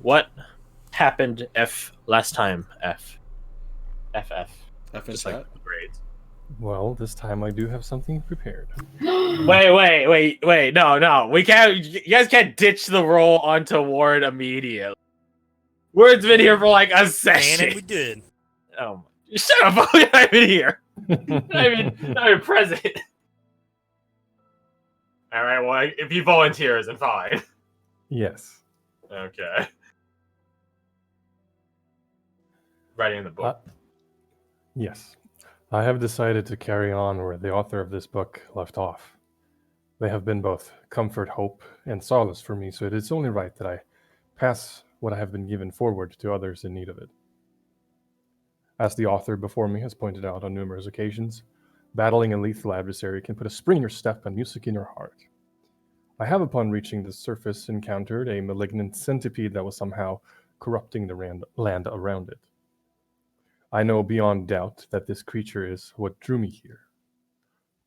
What happened last time? FF. F in Just chat? like grades. Well, this time I do have something prepared. Wait. No. We can't. You guys can't ditch the roll onto Ward immediately. Ward's been here for like a session. And we did. Oh, shut up! I'm not even here. Not even present. All right. Well, if he volunteers, then fine. Yes. Okay. Writing in the book. Yes. I have decided to carry on where the author of this book left off. They have been both comfort, hope, and solace for me, so it is only right that I pass what I have been given forward to others in need of it. As the author before me has pointed out on numerous occasions, battling a lethal adversary can put a spring in your step and music in your heart. I have, upon reaching the surface, encountered a malignant centipede that was somehow corrupting the land around it. I know beyond doubt that this creature is what drew me here.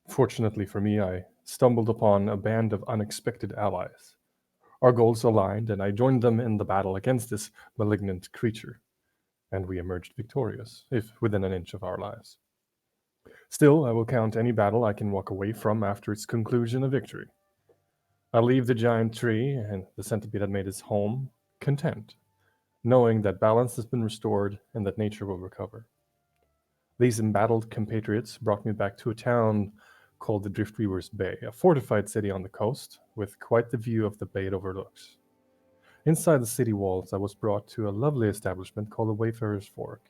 Fortunately for me, I stumbled upon a band of unexpected allies. Our goals aligned, and I joined them in the battle against this malignant creature, and we emerged victorious, if within an inch of our lives. Still, I will count any battle I can walk away from after its conclusion a victory. I leave the giant tree and the centipede that made its home content, knowing that balance has been restored and that nature will recover. These embattled compatriots brought me back to a town called the Driftweaver's Bay, a fortified city on the coast with quite the view of the bay it overlooks. Inside the city walls, I was brought to a lovely establishment called the Wayfarer's Fork.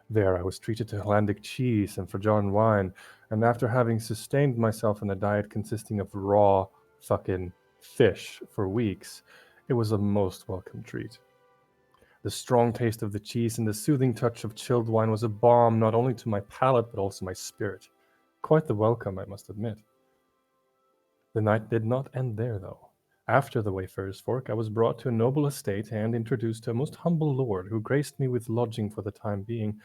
There, I was treated to Hollandic cheese and Frajan wine, and after having sustained myself in a diet consisting of raw fucking fish for weeks, it was a most welcome treat. The strong taste of the cheese and the soothing touch of chilled wine was a balm not only to my palate but also my spirit. Quite the welcome, I must admit. The night did not end there, though. After the Wayfarer's Fork, I was brought to a noble estate and introduced to a most humble lord who graced me with lodging for the time being.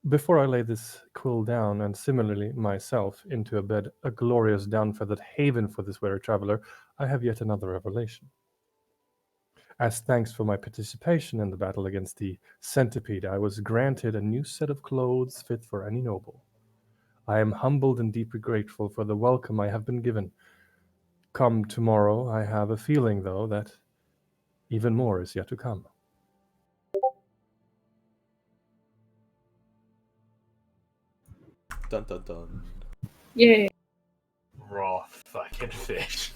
Before I lay this quill down, and similarly myself, into a bed, a glorious down-feathered haven for this weary traveler, I have yet another revelation. As thanks for my participation in the battle against the centipede, I was granted a new set of clothes fit for any noble. I am humbled and deeply grateful for the welcome I have been given. Come tomorrow, I have a feeling, though, that even more is yet to come. Dun dun dun. Yay. Raw fucking fish.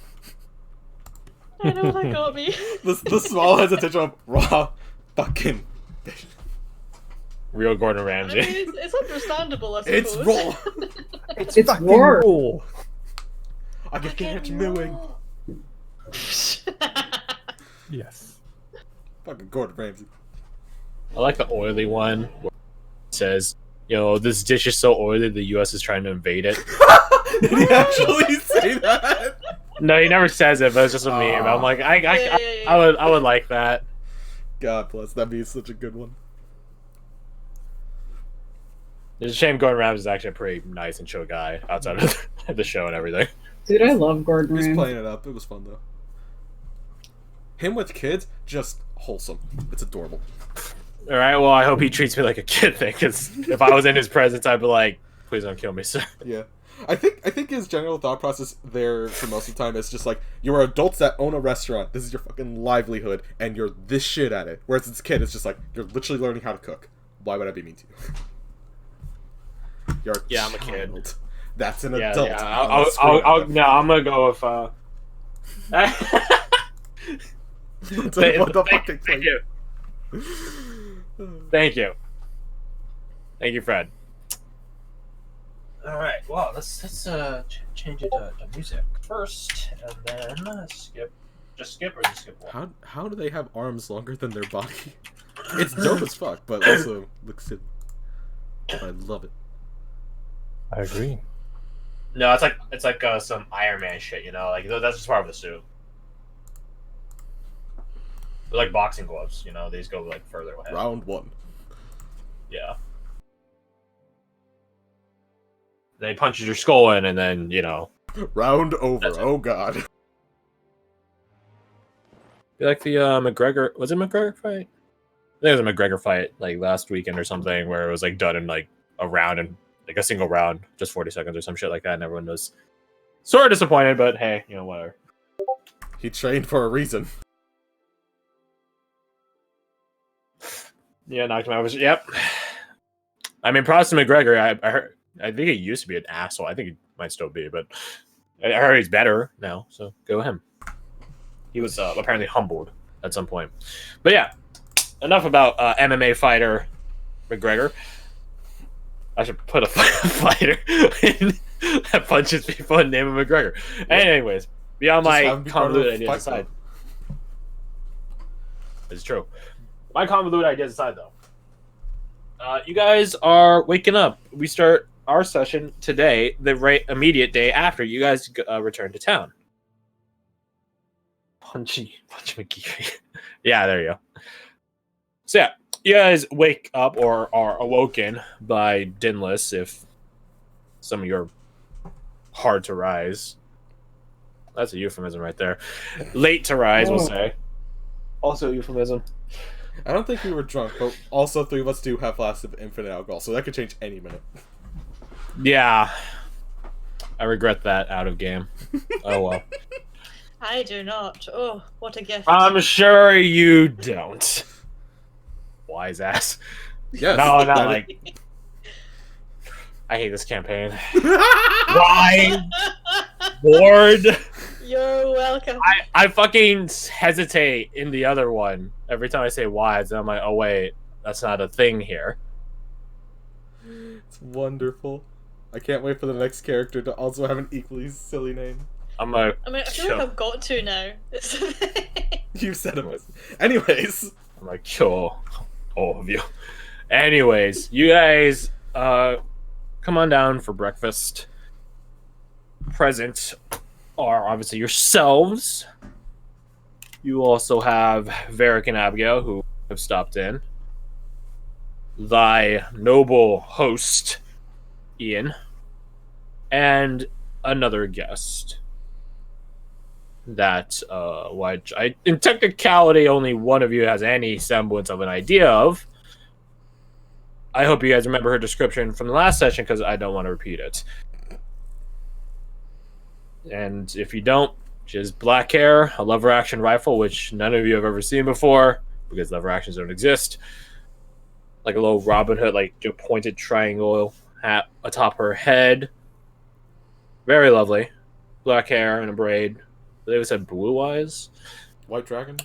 I know that got me. The small hesitation of raw fucking fish. Real Gordon I Ramsay. mean, it's understandable, I suppose. It's raw. It's fucking war. raw. I can catch milling. Yes. Fucking Gordon Ramsay. I like the oily one where it says, this dish is so oily the US is trying to invade it. Did he actually say that? No, he never says it, but it's just a meme. I'm like, I would like that. God bless. That'd be such a good one. It's a shame Gordon Ramsay is actually a pretty nice and chill guy outside of the show and everything. Dude, I love Gordon He's Ramsay. playing it up. It was fun though. Him with kids, just wholesome. It's adorable. All right, well, I hope he treats me like a kid thing, because if I was in his presence, I'd be like, please don't kill me, sir. Yeah. I think his general thought process there for most of the time is just like, you are adults that own a restaurant. This is your fucking livelihood, and you're this shit at it. Whereas this kid, it's just like, you're literally learning how to cook. Why would I be mean to you? You're a I'm a kid. child. That's an Yeah, adult. I'm gonna go with. Thank you. Thank you. Thank you, Fred. All right. Well, let's change it to music first, and then skip. Just skip or just skip one. How do they have arms longer than their body? It's dope as fuck, but also looks it. I love it. I agree. No, it's like some Iron Man shit, like that's just part of the suit. They're like boxing gloves, these go like further ahead. Round one. Yeah. They punches your skull in, and then Round over. That's it. Oh god. Be like the McGregor. Was it McGregor fight? I think it was a McGregor fight like last weekend or something, where it was like done in like a round and like a single round, just 40 seconds or some shit like that, and everyone was sort of disappointed. But hey, whatever. He trained for a reason. Yeah, knocked him out. Yep. I mean, props to McGregor. I heard. I think he used to be an asshole. I think he might still be, but I heard he's better now. So go him. He was apparently humbled at some point. But yeah, enough about MMA fighter McGregor. I should put a fighter in that punches people and name him McGregor. Anyways, beyond my convoluted ideas aside. It's true. My convoluted ideas aside, though. You guys are waking up. We start our session today, the immediate day after you guys return to town. Punch McGeary. Yeah, there you go. So yeah, you guys wake up or are awoken by Dinless, if some of you are hard to rise. That's a euphemism right there. Late to rise, we'll say. Also a euphemism. I don't think we were drunk, but also 3 of us do have flasks of infinite alcohol, so that could change any minute. Yeah. I regret that out of game. Oh well. I do not. Oh, what a gift. I'm sure you don't. Wise ass. Yes. No, not like. I hate this campaign. Why? Bored. You're welcome. I fucking hesitate in the other one every time I say wise, and I'm like, oh wait, that's not a thing here. It's wonderful. I can't wait for the next character to also have an equally silly name. I mean, I feel like I've got to now. You said it. Anyways. I'm like, kill all of you. Anyways, you guys come on down for breakfast. Present are obviously yourselves. You also have Varric and Abigail, who have stopped in. Thy noble host, Ian. And another guest. That, which in technicality, only one of you has any semblance of an idea of. I hope you guys remember her description from the last session, because I don't want to repeat it. And if you don't, she has black hair, a lever action rifle, which none of you have ever seen before, because lever actions don't exist. Like a little Robin Hood, like a pointed triangle hat atop her head. Very lovely. Black hair and a braid. They said blue eyes. White dragon?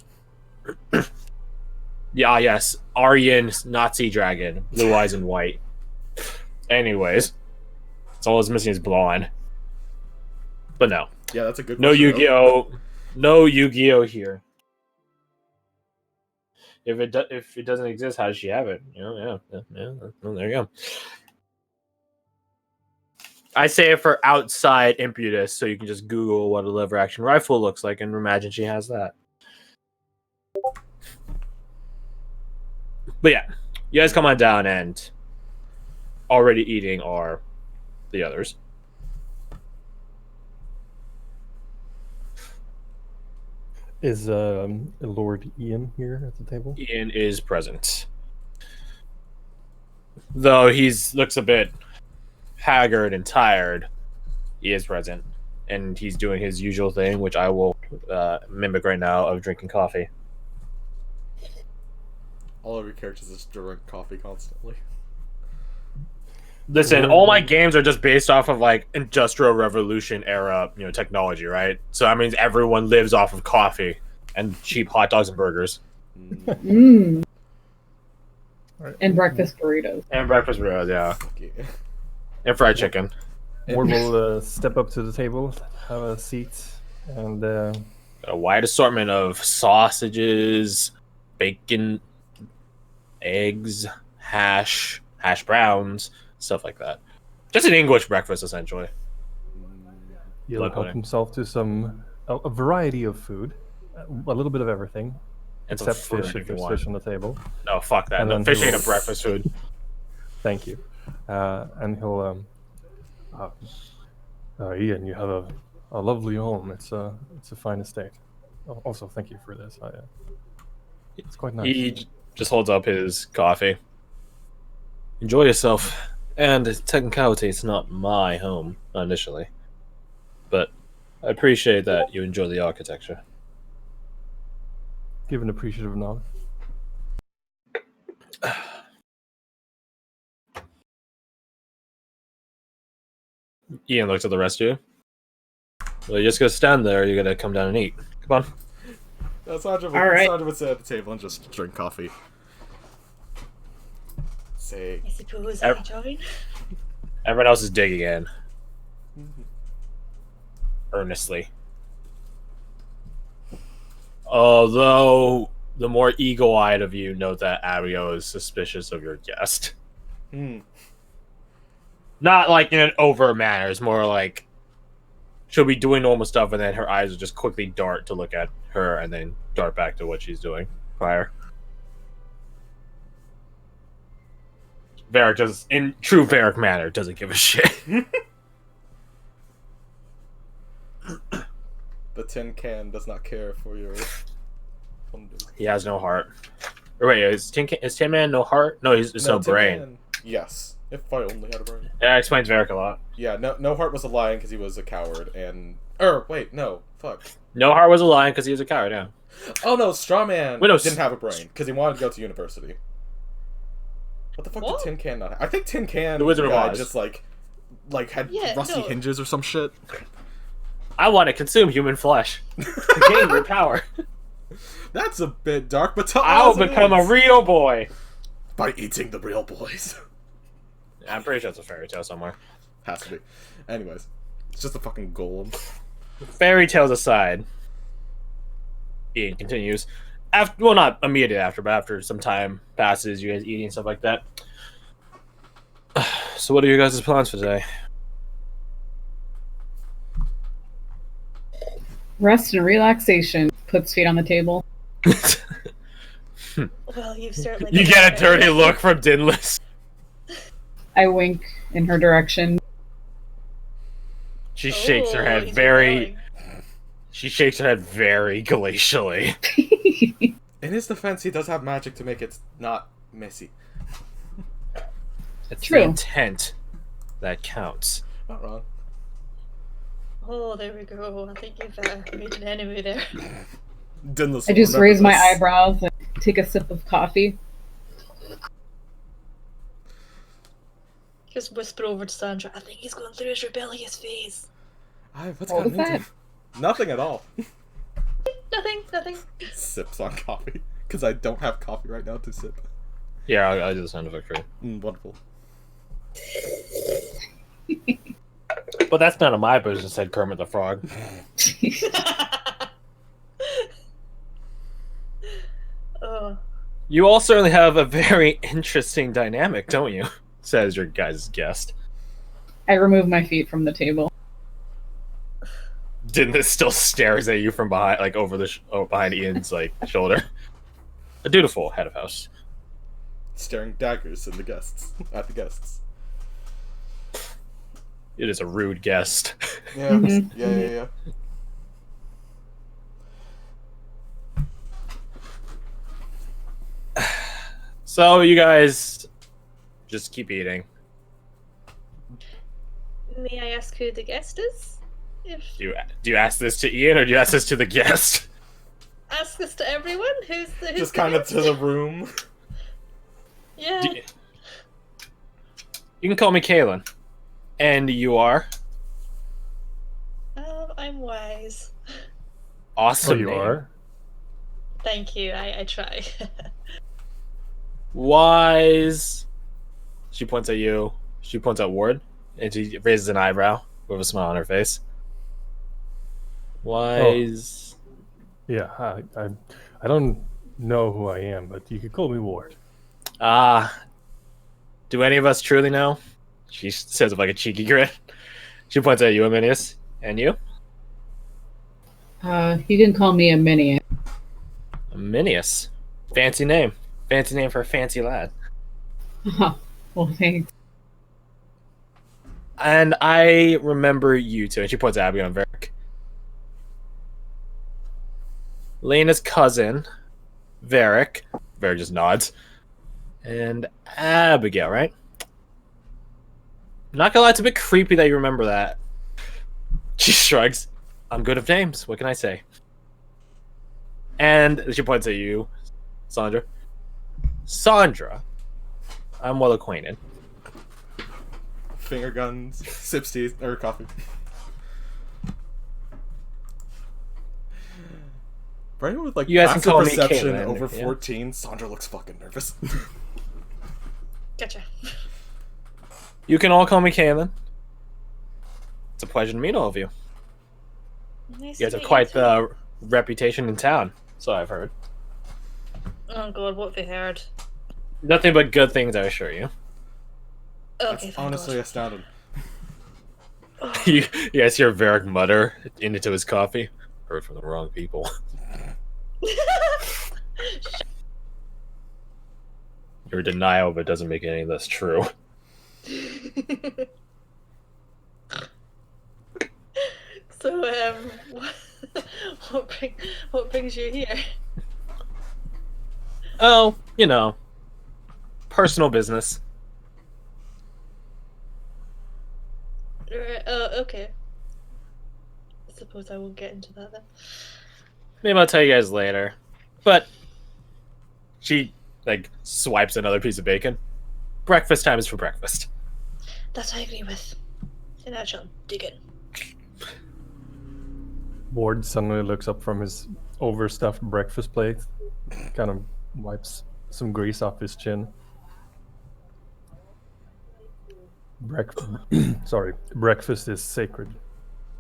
Yeah, yes. Aryan Nazi dragon. Blue eyes and white. Anyways. That's all that's missing is blonde. But no. Yeah, that's a good No question, Yu-Gi-Oh! No Yu-Gi-Oh! Here. If it doesn't exist, how does she have it? Yeah. Well, there you go. I say it for outside impetus, so you can just Google what a lever action rifle looks like and imagine she has that. But yeah, you guys come on down, and already eating are the others. Is Lord Ian here at the table? Ian is present. Though looks a bit haggard and tired, he is present. And he's doing his usual thing, which I will mimic right now, of drinking coffee. All of your characters just drink coffee constantly. Listen, all my games are just based off of like Industrial Revolution era, technology, right? So that means everyone lives off of coffee and cheap hot dogs and burgers. Mm. Right. And breakfast burritos. And breakfast burritos, yeah. Okay. And fried chicken. Ward will step up to the table, have a seat, and Got a wide assortment of sausages, bacon, eggs, hash browns, stuff like that. Just an English breakfast, essentially. He'll help himself to a variety of food, a little bit of everything, And except some fish fruit if if you there's want. fish on the table. No, fuck that. And No, then fish he'll- ain't a breakfast food. Thank you. And he'll, Ian, you have a lovely home. It's a fine estate. Also, thank you for this. It's quite nice. He just holds up his coffee. Enjoy yourself. And technicality, it's not my home, initially. But I appreciate that you enjoy the architecture. Give an appreciative nod. Ian looks at the rest of you. Well, you're just gonna stand there, or you're gonna come down and eat. Come on. Sandra would sit at the table and just drink coffee. Say, I suppose I join. Everyone else is digging in. Earnestly. Although, the more eagle-eyed of you note that Ario is suspicious of your guest. Not like in an over manner, it's more like she'll be doing normal stuff and then her eyes will just quickly dart to look at her and then dart back to what she's doing prior. Varric just, in true Varric manner, doesn't give a shit. the tin can does not care for your wonders. He has no heart. Or wait, is Tin Man no heart? No, he's no brain. Man, yes, if I only had a brain. That explains Varric a lot. Yeah, no heart was a lion because he was a coward, and wait, no, fuck. No heart was a lion because he was a coward. Yeah. Oh no, Straw Man didn't have a brain because he wanted to go to university. What the fuck did Tin Can not have? I think Tin Can the Wizard of Oz just like had rusty hinges or some shit. I want to consume human flesh to gain your power. That's a bit dark, but I'll become a real boy by eating the real boys. I'm pretty sure it's a fairy tale somewhere. Has to be. Anyways, it's just a fucking golem. Fairy tales aside, Ian continues. After, well, not immediately after, but after some time passes, you guys eating and stuff like that. So, what are your guys' plans for today? Rest and relaxation. Puts feet on the table. Well, you've certainly. You get a dirty look from Dinless. I wink in her direction. She shakes her head very. She shakes her head very glacially. In his defense, he does have magic to make it not messy. It's True. the intent that counts. Not wrong. Oh, there we go. I think you've made an enemy there. Dinless I just raise my eyebrows and take a sip of coffee. Just whisper over to Sandra. I think he's going through his rebellious phase. What's What was gotten into? Nothing at all. Nothing. Sips on coffee. Because I don't have coffee right now to sip. Yeah, I'll do the sound effect for you. Wonderful. But that's none of my business, said Kermit the Frog. Oh. You all certainly have a very interesting dynamic, don't you? Says your guys' guest. I remove my feet from the table. Dinless still stares at you from behind, like over the behind Ian's like shoulder. A dutiful head of house. Staring daggers at the guests. It is a rude guest. Yeah, yeah. So you guys just keep eating. May I ask who the guest is? Do you ask this to Ian or do you ask this to the guest? Ask this to everyone? Who's Just the kind of guest? to the room. Yeah. You can call me Kaylin. And you are? I'm wise. Awesome. Oh, you name. are? Thank you. I try. Wise. She points at you. She points at Ward. And she raises an eyebrow with a smile on her face. Wise. Yeah, I don't know who I am, but you could call me Ward. Do any of us truly know? She says with like a cheeky grin. She points at you, Aminius. And you? You can call me a mini. Aminius. Fancy name. Fancy name for a fancy lad. Well, thanks. And I remember you too. And she points at Abigail and Varric. Lena's cousin, Varric. Varric just nods. And Abigail, right? Not gonna lie, it's a bit creepy that you remember that. She shrugs. I'm good at names. What can I say? And she points at you, Sandra. Sandra, I'm well acquainted. Finger guns, sips tea or coffee. For anyone with like You guys can passive call me perception Caitlin, over yeah. 14, Sandra looks fucking nervous. Gotcha. You can all call me Kaylin. It's a pleasure to meet all of you. Nice You guys to have meet quite too. the reputation in town, so I've heard. Oh god, what have you heard? Nothing but good things, I assure you. Okay, That's thank honestly God. astounding. You guys hear Varric mutter into his coffee. Heard from the wrong people. Your denial of it doesn't make any of this true. So, what brings you here? Oh, you know, personal business. Oh, okay. I suppose I won't get into that then. Maybe I'll tell you guys later. But she like swipes another piece of bacon. Breakfast time is for breakfast. That I agree with. And I shall dig in. Ward suddenly looks up from his overstuffed breakfast plate, kind of wipes some grease off his chin. Breakfast is sacred.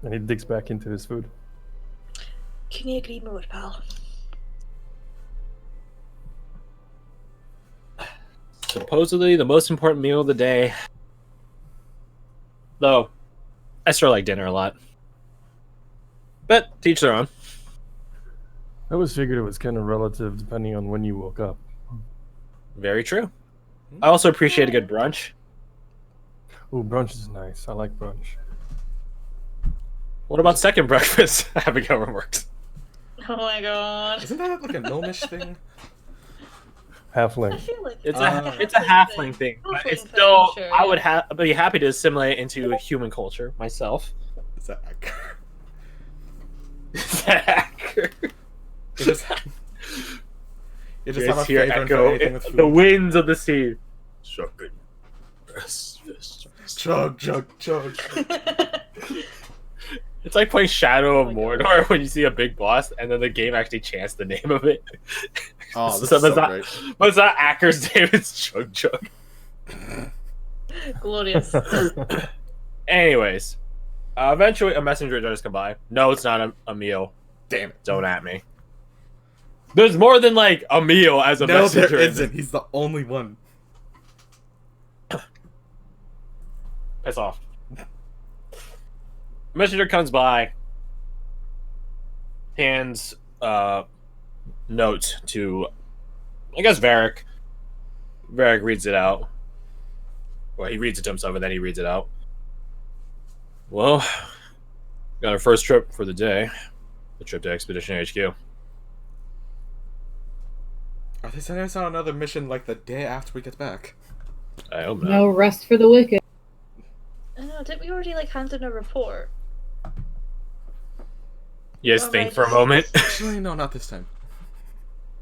And he digs back into his food. Can you agree more, pal? Supposedly the most important meal of the day. Though, I still like dinner a lot. But to each their own. I always figured it was kind of relative depending on when you woke up. Very true. I also appreciate a good brunch. Ooh, brunch is nice. I like brunch. What about second breakfast? Abigail remarks. Oh my god. Isn't that like a gnomish thing? I Halfling. feel like It's a it's a halfling thing. But Halfling it's thing, still sure, I would yeah. be happy to assimilate into human culture myself. Is that accurate? Is that accurate? You just, you just Yes, have a here favor for echo anything with the food. winds of the sea. Sucking. Chug, chug, chug. It's like playing Shadow of Oh my Mordor when you see a big boss and then the game actually chants the name of it. Oh, this So is that's so not- great. But it's not Acker's name, it's Chug Chug. Glorious. Anyways, eventually a messenger does come by. No, it's not a meal. Damn it. Don't at me. There's more than like a meal as a No, messenger. there in this. isn't. He's the only one. Piss off. Messenger comes by, hands note to, I guess, Varric. Varric reads it out. Well, he reads it to himself and then he reads it out. Well, got our first trip for the day. The trip to Expedition HQ. Are they sending us on another mission like the day after we get back? I hope not. No rest for the wicked. I know, didn't we already like hand in a report? Yes, Or think am I for a just- moment. Actually, no, not this time.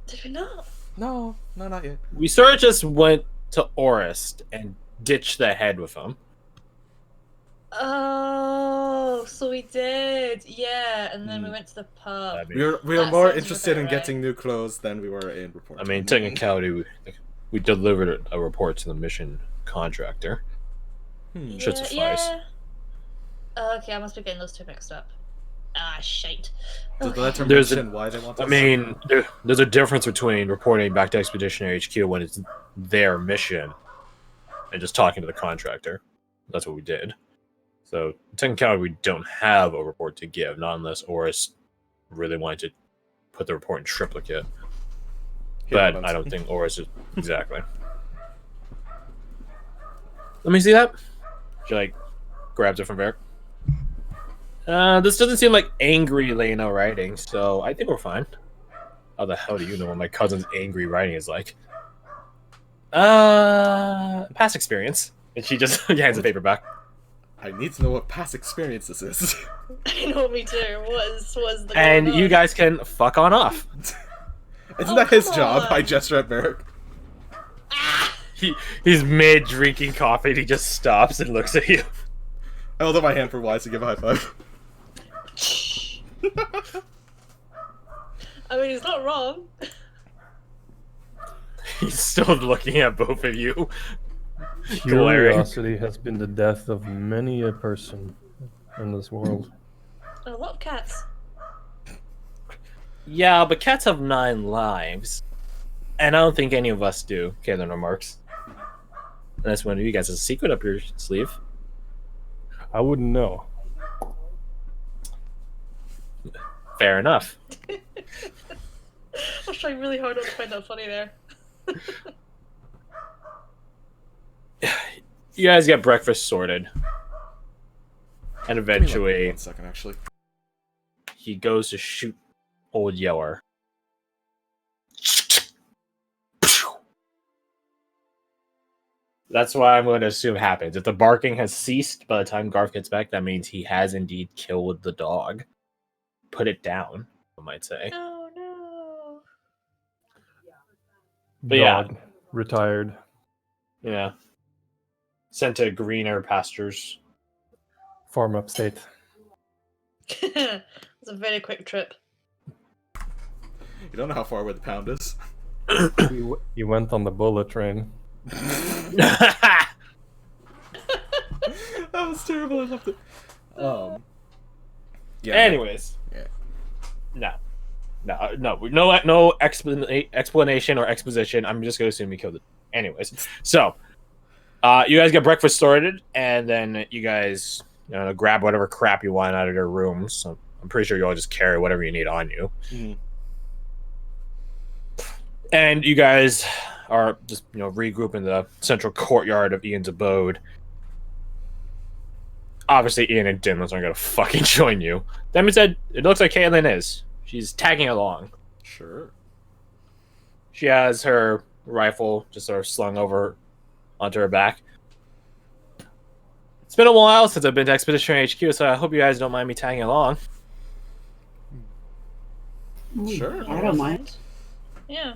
Did we not? No, not yet. We sort of just went to Orist and ditched the head with him. Oh, so we did. Yeah, and then we Hmm. went to the pub. I mean, We were That more sounds interested in about right. getting new clothes than we were in reporting. I mean, technicality, we delivered a report to the mission contractor. Should suffice. Yeah. Okay, I must be getting those two mixed up. Ah, shite. Did the Okay. letter There's mention why they want I us? mean, there's a difference between reporting back to Expeditionary HQ when it's their mission and just talking to the contractor. That's what we did. So, technically, we don't have a report to give, not unless Oris really wanted to put the report in triplicate. But I don't think Oris is... Exactly. Let me see that. She, like, grabs it from Varric. This doesn't seem like angry Leno writing, so I think we're fine. how the hell do you know what my cousin's angry writing is like? Past experience. And she just hands the paper back. I need to know what past experience this is. I know, me too. Was the And going you on? guys can fuck on off. Isn't Oh, that his come job? on. I gesture at Merrick. He's mid drinking coffee and he just stops and looks at you. I hold up my hand for Wise to give a high five. I mean, he's not wrong. He's still looking at both of you. Glaring. Curiosity has been the death of many a person in this world. I love cats. Yeah, but cats have 9 lives. And I don't think any of us do, Caitlin remarks. Unless one of you guys has a secret up your sleeve. I wouldn't know. Fair enough. I was trying really hard not to find that funny there. You guys get breakfast sorted. And Give me, like, eventually, 1 second, actually. he goes to shoot old Yeller. That's what I'm going to assume happens. If the barking has ceased by the time Garth gets back, that means he has indeed killed the dog. Put it down, I might say. Oh no. But yeah. Dog, retired. Yeah. Sent to greener pastures. Farm upstate. It was a very quick trip. You don't know how far away the pound is. You went on the bullet train. That was terrible. I loved it. Yeah. Anyways. Yeah. No explanation or exposition. I'm just going to assume he killed it. Anyways. So, you guys get breakfast sorted, and then you guys grab whatever crap you want out of your rooms. So I'm pretty sure you all just carry whatever you need on you. Mhm. And you guys are just, regroup in the central courtyard of Ian's abode. Obviously, Ian and Dinless aren't going to fucking join you. That being said, it looks like Caitlin is. She's tagging along. Sure. She has her rifle just sort of slung over onto her back. It's been a while since I've been to Expeditionary HQ, so I hope you guys don't mind me tagging along. Sure. I don't mind. Yeah.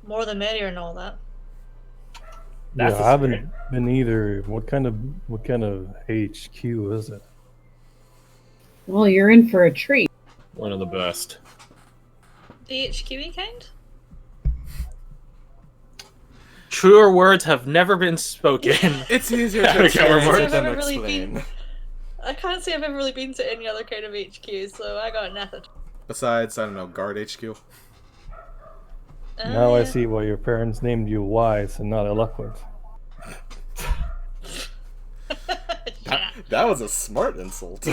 More the merrier and all that. That's Yeah, the I haven't spirit. been either. What kind of HQ is it? Well, you're in for a treat. One of the best. The HQE kind? Truer words have never been spoken. It's easier Yeah, to explain I've than never really explain. been- I can't say I've ever really been to any other kind of HQ, so I got nothing. Besides, I don't know, guard HQ. Now I Yeah. see why your parents named you wise and not eloquent. That was a smart insult.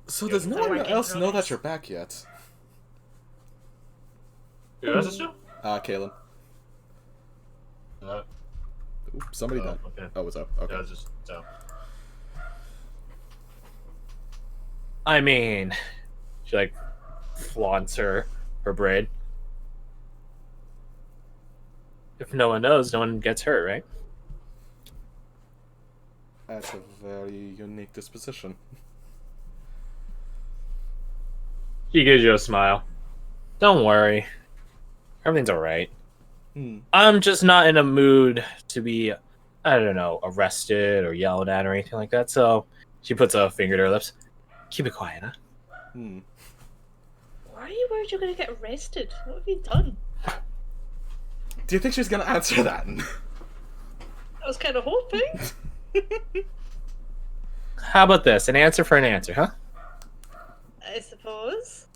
So does no one else know that you're back yet? Who else is still? Kaylin. Oop, somebody died. Okay. Oh, what's up? Okay. Yeah, just so. I mean, she like flaunts her braid. If no one knows, no one gets hurt, right? That's a very unique disposition. She gives you a smile. Don't worry. Everything's alright. I'm just not in a mood to be, I don't know, arrested or yelled at or anything like that, so she puts a finger to her lips. Keep it quiet, huh? Why are you worried you're gonna get arrested? What have you done? Do you think she's gonna answer that? I was kind of hoping. How about this? An answer for an answer, huh? I suppose.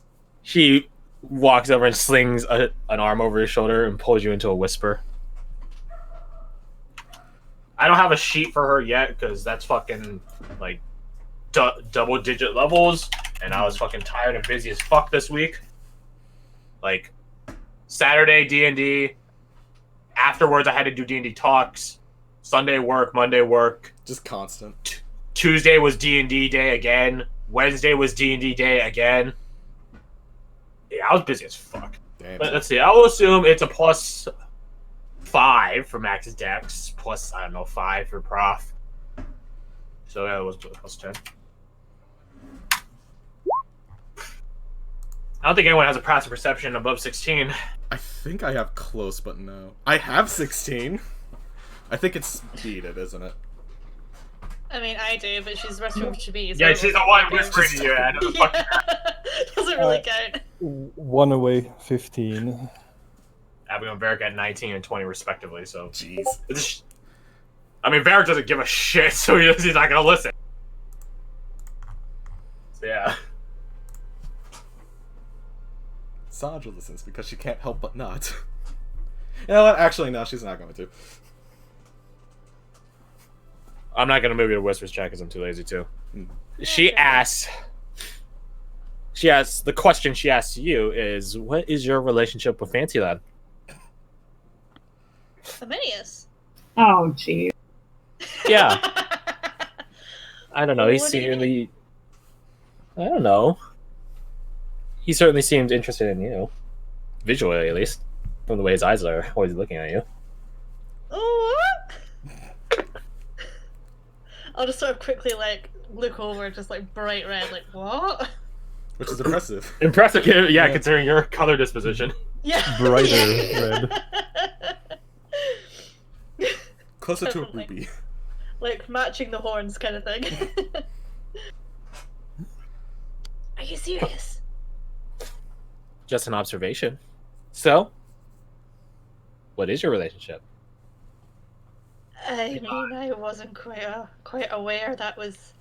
She walks over and slings an arm over your shoulder and pulls you into a whisper. I don't have a sheet for her yet because that's fucking like double-digit levels, and I was fucking tired and busy as fuck this week. Like Saturday D&D. Afterwards, I had to do D&D talks. Sunday work, Monday work. Just constant. Tuesday was D&D day again. Wednesday was D&D day again. Yeah, I was busy as fuck. Damn. But let's see. I will assume it's a +5 for Max's Dex, plus, I don't know, 5 for Prof. So that was +10. I don't think anyone has a passive perception above 16. I think I have close, but no. I have 16. I think it's beaded, isn't it? I mean, I do, but she's whispering to me. So Yeah, it she's the doesn't one really whispering to you. count. Doesn't really count. 1 away, 15. Abigail and Varric at 19 and 20 respectively, so... Jeez. I mean, Varric doesn't give a shit, so he's not gonna listen. So yeah. Sandra listens because she can't help but not. You know what? Actually, no, she's not going to. I'm not gonna move you to Whispers chat because I'm too lazy to. Hmm. She asks, the question she asks you is, what is your relationship with Fancy Lad? Aminius. Oh, gee. Yeah. I don't know. He What do you seemed I don't know. He certainly seemed interested in you, visually at least, from the way his eyes are always looking at you. Oh, what? I'll just sort of quickly like look over, just like bright red, like what? Which is impressive. Impressive, yeah, Yeah. considering your color disposition. Yeah. Brighter red. Closer to a Definitely. ruby. Like matching the horns, kind of thing. Are you serious? Just an observation. So, what is your relationship? I mean, I wasn't quite aware that was.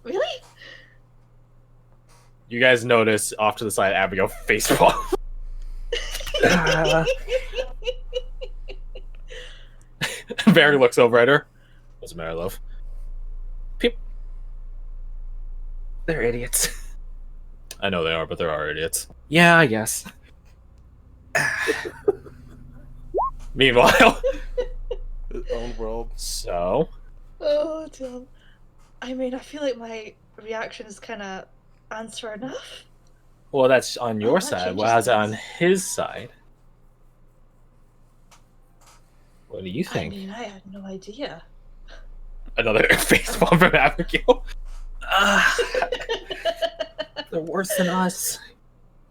Really? You guys notice off to the side Abigail facepalm. Barry looks over at her. What's the matter, love? They're idiots. I know they are, but there are idiots. Yeah, I guess. Meanwhile, His own world. so Oh, damn. I mean, I feel like my reaction is kind of answer enough. well, that's on your that side. changes Well, how's it on things. his side? What do you I think? mean, I had no idea. Another facepalm from Abigail. They're worse than us.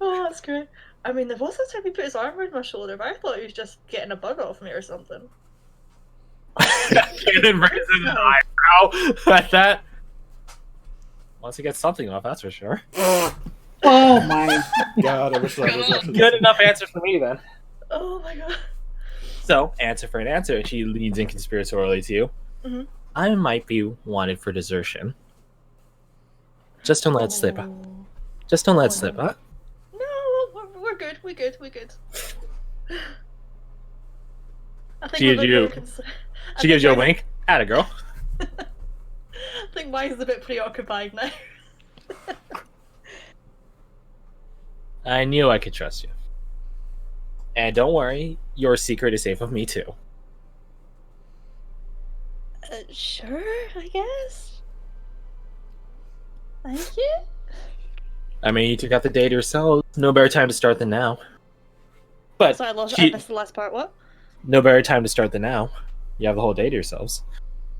Oh, that's great. I mean, there was a time he put his arm around my shoulder, but I thought he was just getting a bug off me or something. And then raises an eyebrow at that. Once he gets something off, that's for sure. Oh my. God, I wish that was actually Good enough answer for me then. Oh my god. So, answer for an answer. She leans in conspiratorially to you. Mhm. I might be wanted for desertion. Just don't let it slip. Oh. Just don't let it slip, huh? No, we're good. We're good. We're good. I think She I'm gives a bit you- more concerned. She gives you a wink. Atta girl. I think mine's a bit preoccupied now. I knew I could trust you. And don't worry, your secret is safe with me too. Sure, I guess. Thank you. I mean, you took out the day to yourself. No better time to start than now. But So I she- missed the last part. What? no better time to start than now. You have the whole day to yourselves.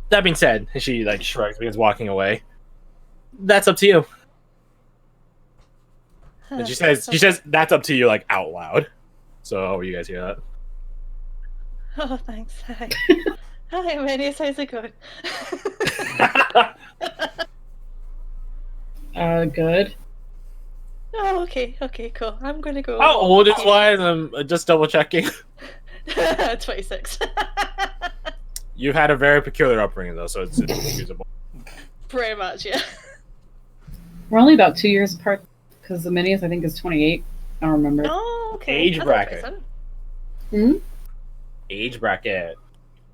That being said, she like shrugs, begins walking away. That's up to you. And she says that's up to you like out loud. So you guys hear that? Oh, thanks. Hi. Hi, Aminius. How's it going? Good. Oh, okay. Okay, cool. I'm gonna go. How old is wise? I'm just double checking. 26. You've had a very peculiar upbringing though, so it's excusable. Pretty much, yeah. We're only about 2 years apart because the Minius, I think, is 28. I don't remember. Oh, okay. Age That's bracket. interesting. Age bracket.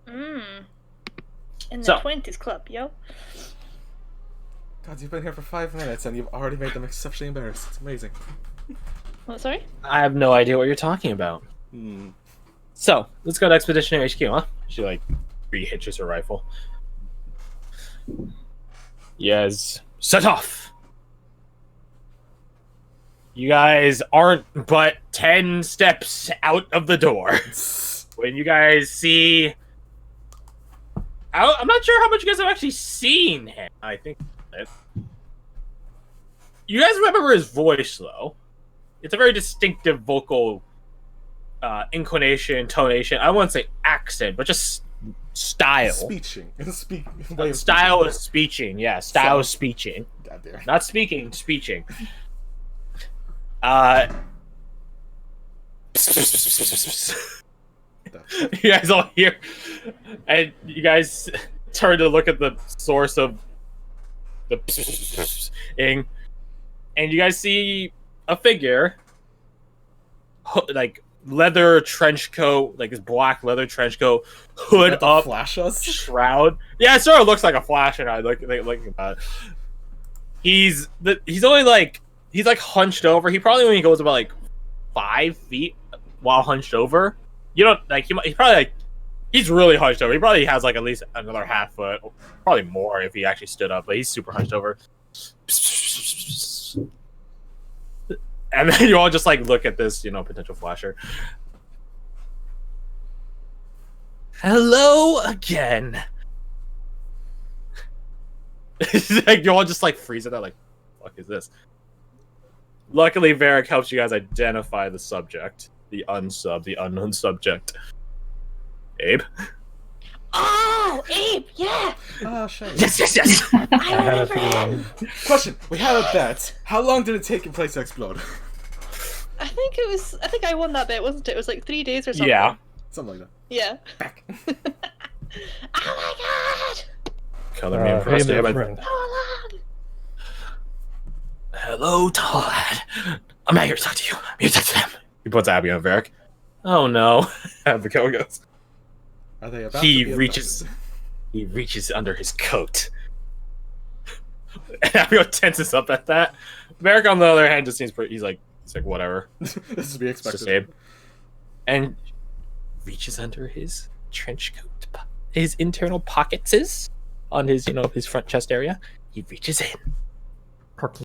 Mm. In the So- 20s club, yo. God, you've been here for 5 minutes and you've already made them exceptionally embarrassed. It's amazing. What, sorry? I have no idea what you're talking about. Hmm. So let's go to Expeditionary HQ, huh? She like re-hitches her rifle. Yes. Set off. You guys aren't but 10 steps out of the door. When you guys see... I'm not sure how much you guys have actually seen him. I think... You guys remember his voice, though. It's a very distinctive vocal inclination, tonation. I wouldn't say accent, but just style. Style of speeching. Yeah, style of speeching. Not speaking, speeching. You guys all hear, and you guys turn to look at the source of the ing, and you guys see a figure, like leather trench coat, like this black leather trench coat, hood up, flash us? Shroud. Yeah, it sort of looks like a flash, and I looking about it. He's only like hunched over. He probably only goes about like 5 feet while hunched over. You don't like he probably like he's really hunched over. He probably has like at least another half foot, probably more if he actually stood up. But he's super hunched over. And then you all just like look at this, potential flasher. Hello again. Like you all just like freeze at that, like, fuck is this? Luckily, Varric helps you guys identify the subject, the unknown subject. Abe. Oh, Abe, yeah. Oh, shit. Yes. I had a feeling. Question: we had a bet. How long did it take your place to explode? I think I won that bet, wasn't it? It was like 3 days or something. Yeah. Something like that. Yeah. Back. Oh my god! Color me Hey impressed. there, Abe. friend. Hold on. Hello, Todd. I'm not here to talk to you. I'm here to talk to them. He puts Abby on Varric. Oh no. Abigail goes. Are they about He to be reaches under his coat. And Abigail tenses up at that. Varric, on the other hand, just seems pretty. He's like whatever. this is to be It's just expected. Abe. And reaches under his trench coat, his internal pockets on his, his front chest area. He reaches in